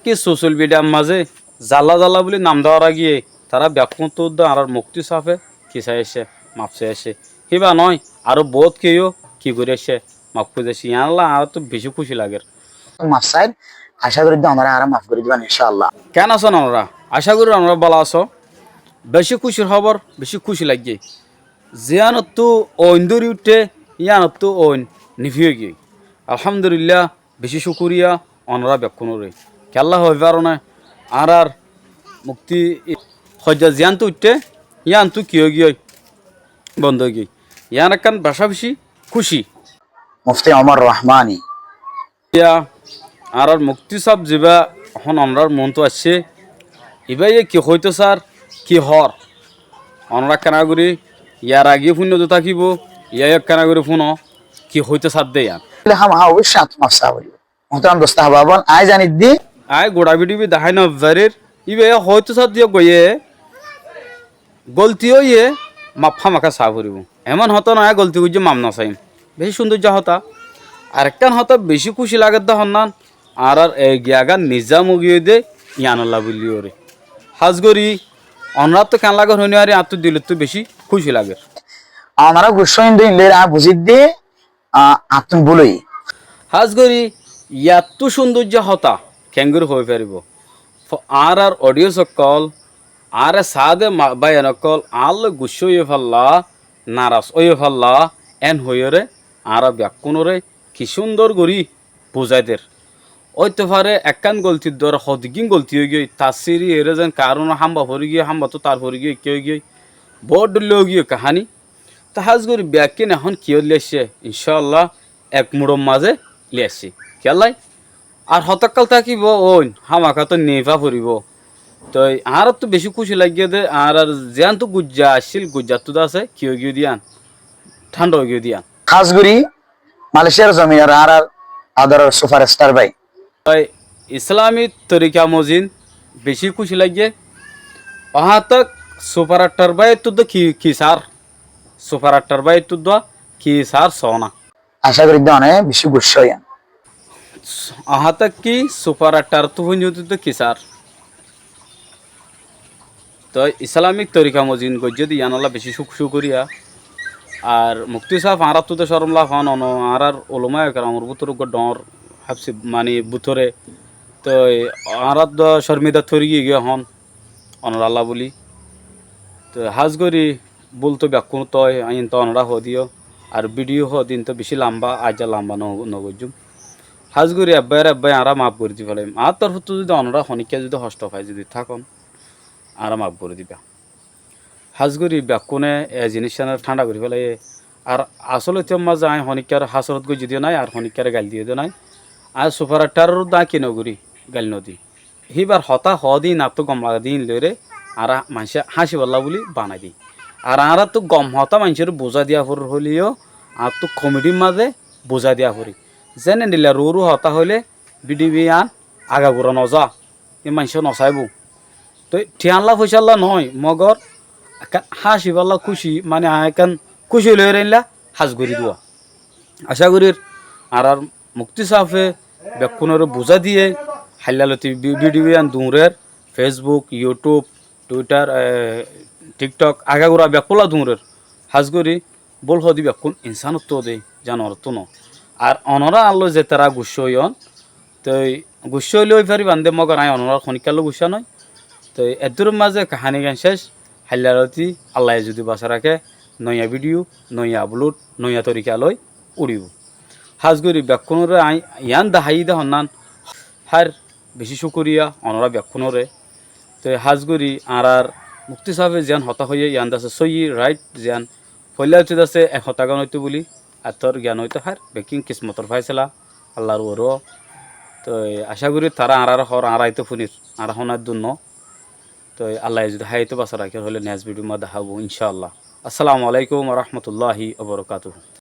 কি সোশ্যাল মিডিয়ার মাঝে জ্বালা জ্বালা বলে নাম দেওয়ার গিয়ে তারা ব্যাকুণ তো আর মুক্তি সাফে কি চাই এসে মাপ চাই এসে হিবা নয় আরো বহুত কেউ কি করে এসে মাপ খুঁজেছি আল্লাহ আর তো বেশি খুশি লাগে মাফ চাই আশা করি আমরা আর মাফ করে দিবেন ইনশাআল্লাহ। কেন আছো আমরা আশা করি আমরা ভালো আছো বেশি খুশির খবর বেশি খুশি লাগে জিয়ানত তো ওইন দৌড়ি উঠে ইয়ানত তো ওইন নিভিয়ে গিয়ে আলহামদুলিল্লাহ বেশি শুকুরিয়া অনরা ব্যাকুণরে খেলা হয়ে পারো না আর মুক্তি হজ্জা জিয়ান তো উঠতে ইয়ান তো কিয় গিয়ে বন্ধ গিয়ে ইয়ান একখান বাসা বেশি খুশি মুফতি ওমর রহমানী ইয়া আর মুক্তি সব যাবা এখন আমরার মন তো আসছে এবার কি হইতো স্যার কি হর অনরা কেনা করি ইয়ার আগে ফোন তো থাকিব ইয়া কেনা করে ফোন কি হইতো স্যার দে ইয়ান হাম অবশ্যই মাফ চাই মোহতারাম দোস্ত হাবাবন আই জানি দি আয় গোড়া বিডিবি দেখাই না ভারের ইবে হয়তো স্যার দিয়ে গইয়ে গলতি হইয়ে মাফা মাখা চা ভরিব এমন হতো না গলতি করছে মাম না চাইম বেশি সৌন্দর্য হতা আর একটা হতা বেশি খুশি লাগে দা হন্নান আর এই গিয়াগান নিজা মুগিয়ে দে ইয়ানল্লা বললি ওরে হাজগরি অনরাত তো কেন লাগে হইনি আরে আর তো দিলে তো বেশি খুশি লাগে আমরা গুসইন দিন লে আ বুঝি দি আতুন বলই হাজগরি ইয়াত সৌন্দর্য হতা কেঙ্গুর হয়ে পারিব আর অডিও সকল আর সাদে বাইন অকল আল গুস হয়ে ফাল্লা নারাজ হয়ে ফাল্লা এন হইরে আর ব্যাকুণরে কি সুন্দর করি বুঝাইদের ওইতে পারে একখান গলতির দ্বারা হদিকিন গলতি হয়ে গিয়ে তাসিরি এরে যেন কারণ হাম্বা ভরে গিয়ে হাম্বা তো তার ভরে গিয়ে কেউ গিয়ে বড় লো গিয়ে কাহানি তা হাজগরি ব্যাকিন এখন কিয় লিয়েছে ইনশাল্লাহ এক মুড়োর মাঝে লিয়েছি খেলাই আর হতকাল থাকিব ওই হামাকা তো নেভা ফুরিব তো আর তো বেশি খুশি লাগিয়ে দে আর যেন তো গুজ্জা আসছিল গুজ্জা তো আছে কিয় গিয়ে দিয়ান ঠান্ডা হয়ে গিয়ে দিয়ান খাসগুড়ি মালয়েশিয়ার জমিয়ার আর আদার সুপারস্টার ভাই তাই ইসলামী তরিকা মজিন বেশি খুশি লাগে অহা তক সুপার আট্টার বাই তো কি সার সুপার আট্টার বাই তো কি সার সোনা আশা করি দনে বেশি গুসই अहाँ तक कि सुपर अट्टार तो हुई तो किसार तो इस्लामिक तरीका मजिन को যদি ইয়ানলা বেশি শুকরিয়া আর মুক্তি সাহেব আর তো শরমলা ফান অন আর ওলমা একরামর বুতর ডর হাবসি মানে বুতরে তো আর শর্মিদা থরি গিয়ে হন অনর আল্লাহ বলি তো হাজগরি বলতো ব্যাকুন তো আইন তো অনরা হদিও আর ভিডিও হদিন তো বেশি লম্বা আজ লম্বা নগজুম হাজগুড়ি আব্বাই আরা মাফ করে দিব আর তরফ তো যদি অনরা খনিকা যদি হষ্ট পায় যদি থাকুন আরা মাফ করে দিবা হাজগুড়ি ব্যাকুনে জিনিস ঠান্ডা করে ফেলে আর আসলে তো মাঝে আই খনিকার হাসরত গই যদিও নাই আর খনিকার গাল দিয়ে নাই আর সুপার আটারও দা কিনো করি গাল নদী সেইবার হতা দিন আর তো গম লাগা দিন লইরে আর মানুষে হাসি বললা বলি বানাই দিই আর তো গম হতা মানুষের বোঝা দিয়া ফর হলেও আর তো কমেডির মাঝে বোঝা দিয়া ফরি যেনে নিলে রু হতা হইলে বিডিবি আন আগা ঘুরা নজা এই মানুষ নচাইব তো ঠিয়ানলা পয়সাল্লা নয় মগর হাসি পাল্লা খুশি মানে এখান খুশি লই রাইলা হাজ ঘুরি দেওয়া আশা করির আর মুক্তি সাফে ব্যাকুনের বোঝা দিয়ে হাইলালতি বিডিবি আন দূরের ফেসবুক ইউটিউব টুইটার টিকটক আগা ঘুরা ব্যাকুলা দূরের হাজ ঘুরি বল হদি ব্যাকুন ইনসানত তো দেই জানোয়ার তো ন আর অনরা আনলো যে তারা গুস্স হইন তো গুস্স হইলে ওই পারি বান্ধে মগর আয় অনরা খনিকালো গুসা নয় তো এদুর মাঝে কাহানি গান শেষ হাইলারতি আল্লাহ যদি বাসা রাখে নয়া ভিডিও নয়া আপলোড নয়া তরিকা লই উড়িব হাজগুড়ি ব্যাকুণরে আই ইয়ান দাহাই দে হন্নান হার বেশি শুকুরিয়া অনরা ব্যাকুণরে তো হাজগুড়ি আর মুক্তি সাহেব যেন হতা হইয়া ইয়ান দাসে সই রাইট যেন ফলে আছে এক হতাগান হইতো বলি আর তোর জ্ঞান হইতো হার বেকিং কিসমতর ফাইসলা আল্লাহর ওরও তো আশা করি তারা আর হর আড়াইতো ফুনির আর হনার দুন্ন তো আল্লাহ যদি হাইতো বাসা রাখে হলে নেক্সট ভিডিও মা দেখাবো ইনশাআল্লাহ আসসালামু আলাইকুম রহমতুল্লাহি ওবরকাতুহু